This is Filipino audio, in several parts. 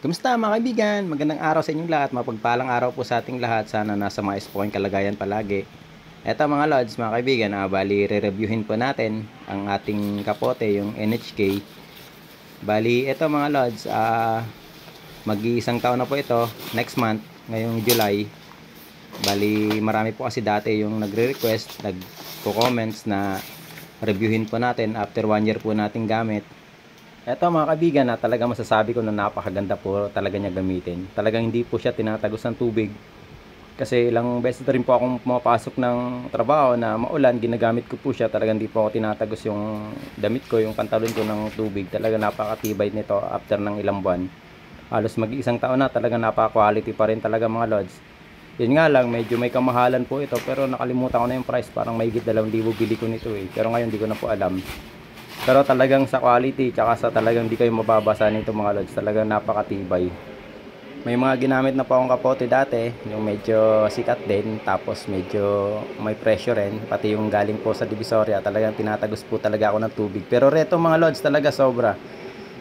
Kumusta mga kaibigan? Magandang araw sa inyong lahat. Mapagpalang araw po sa ating lahat. Sana nasa maayos po kayong kalagayan palagi. Eto mga lods, mga kaibigan, bali re-reviewin po natin ang ating kapote, yung NHK. Bali, eto mga lods, mag-iisang taon na po ito, next month, ngayong July. Bali, marami po kasi dati yung nagre-request, nagko-comments na reviewin po natin after 1 year po nating gamit. Eto mga kaibigan, talagang masasabi ko na napakaganda po talaga niya gamitin. Talagang hindi po siya tinatagos ng tubig. Kasi ilang beses na rin po akong pumapasok ng trabaho na maulan, ginagamit ko po siya. Talagang hindi po ako tinatagos yung damit ko, yung pantalon ko ng tubig. Talagang napakatibay nito after ng ilang buwan. Halos mag-iisang taon na, talagang napaka-quality pa rin talaga mga lods. Yun nga lang, medyo may kamahalan po ito, pero nakalimutan ko na yung price. Parang may higit 2,000 bili ko nito eh. Pero ngayon, di ko na po alam. Pero talagang sa quality, tsaka sa talagang di kayo mababasa nito mga lods, talagang napakatibay. May mga ginamit na po akong kapote dati, yung medyo sikat din, tapos medyo may pressure rin, pati yung galing po sa Divisoria, talagang tinatagos po talaga ako ng tubig. Pero reto mga lods, talaga sobra.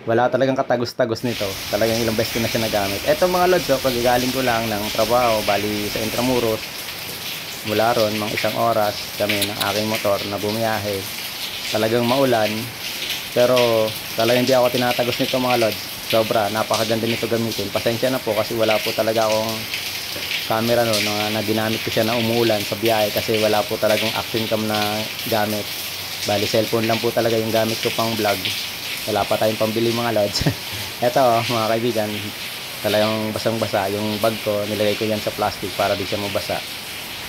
Wala talagang katagos-tagos nito, talagang ilang beses ko na siya nagamit. Eto mga lods, paggaling ko lang ng trabaho, bali sa Intramuros, mula ron, mga 1 oras kami ng aking motor na bumiyahe. Talagang maulan, pero talagang hindi ako tinatagos nito mga lods. Sobra, napakaganda nito gamitin. Pasensya na po kasi wala po talaga akong camera no, na ginamit ko siya na umuulan sa biyahe kasi wala po talagang action cam na gamit. Bali cellphone lang po talaga yung gamit ko pang vlog. Wala pa tayong pambili mga lods. Eto mga kaibigan, talagang basang basa yung bag ko, nilagay ko yan sa plastic para di siya mabasa.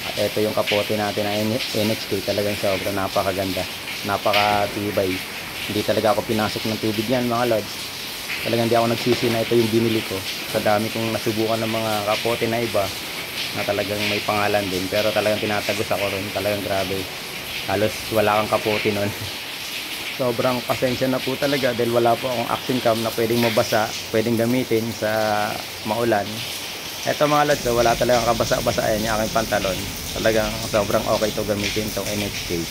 At ito yung kapote natin na NHK, talagang sobra, napakaganda, napakatibay. Hindi talaga ako pinasok ng tubig yan mga lods. Talagang hindi ako nagsisi na ito yung binili ko. Sa dami kong nasubukan ng mga kapote na iba na talagang may pangalan din, pero talagang tinatagos ako ron. Talagang grabe, halos wala kang kapote nun. Sobrang pasensya na po talaga dahil wala po akong action cam na pwedeng mabasa, pwedeng gamitin sa maulan. Eto mga lods, wala talagang kabasa-basa yan yung aking pantalon. Talagang sobrang okay to gamitin itong NHK.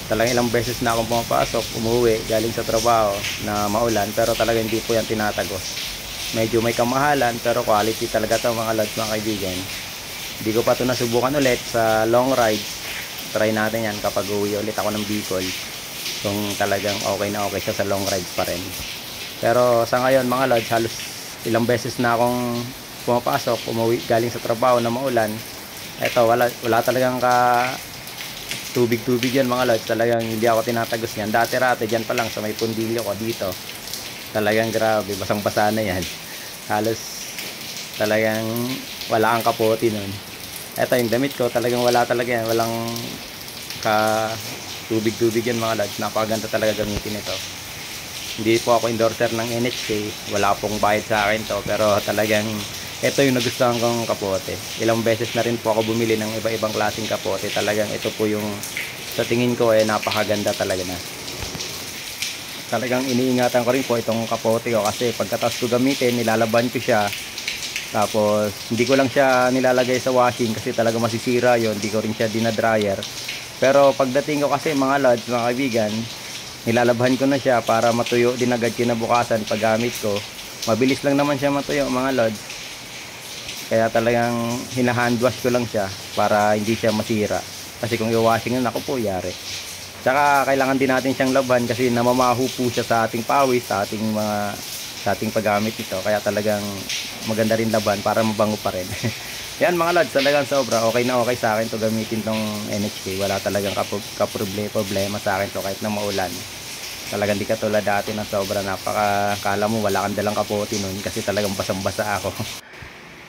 Talagang ilang beses na akong pumapasok, umuwi galing sa trabaho na maulan, pero talagang hindi po yan tinatagos. Medyo may kamahalan pero quality talaga to mga lods, mga kaibigan. Hindi ko pa ito nasubukan ulit sa long rides. Try natin yan kapag uwi ulit ako ng Bicol, kung talagang okay na okay siya sa long rides pa rin. Pero sa ngayon mga lods, halos ilang beses na akong pumapasok, umuwi galing sa trabaho na maulan. Eto, wala talagang tubig yan mga lods. Talagang hindi ako tinatagos yan. Dati-rate dyan pa lang sa may pundilyo ko dito. Talagang grabe, basang-basa na yan. Halos talagang wala kang kapote nun. Eto yung damit ko, talagang wala talaga yan. Walang tubig yan mga lods. Napakaganda talaga gamitin ito. Hindi po ako endorser ng NHK, wala pong bayad sa akin to, pero talagang ito yung nagustuhan kong kapote. Ilang beses na rin po ako bumili ng iba-ibang klaseng kapote. Talagang ito po yung sa tingin ko napakaganda talaga na. Talagang iniingatan ko rin po itong kapote ko kasi pagkatapos ko gamitin, nilalaban ko siya. Tapos hindi ko lang siya nilalagay sa washing kasi talaga masisira yon. Hindi ko rin siya dinadryer. Pero pagdating ko kasi mga lods, mga kaibigan, nilalabhan ko na siya para matuyo din agad kinabukasan paggamit ko. Mabilis lang naman siya matuyo mga lods. Kaya talagang hinahandwash ko lang siya para hindi siya masira. Kasi kung i-washing na, ako po, yari. Tsaka kailangan din natin siyang labhan kasi namamaho po siya sa ating pawis, sa ating paggamit nito. Kaya talagang maganda rin laban para mabango pa rin. Yan mga lods, talagang sobra. Okay na okay sa akin to gamitin tong NHK. Wala talagang problema sa akin to kahit na maulan. Talagang di katulad dati na sobra, kala mo wala kang dalang kapote nun kasi talagang basang-basa ako.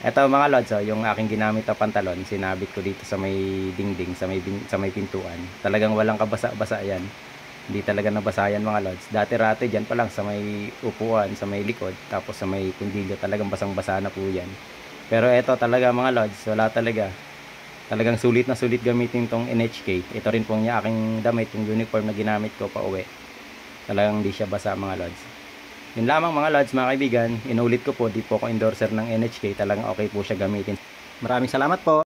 Eto mga lods, yung aking ginamit na pantalon, sinabit ko dito sa may dingding, sa may pintuan. Talagang walang kabasa-basa yan. Hindi talaga nabasa yan mga lods. Dati-rate dyan pa lang sa may upuan, sa may likod, tapos sa may kundilyo, talagang basang-basa na po yan. Pero eto talaga mga lods, wala talaga. Talagang sulit na sulit gamitin tong NHK. Ito rin pong aking damit, yung uniform na ginamit ko pa uwi. Talagang hindi siya basa mga lods. Yun lamang mga lods, mga kaibigan. Inulit ko po, di po ako endorser ng NHK. Talagang okay po siya gamitin. Maraming salamat po.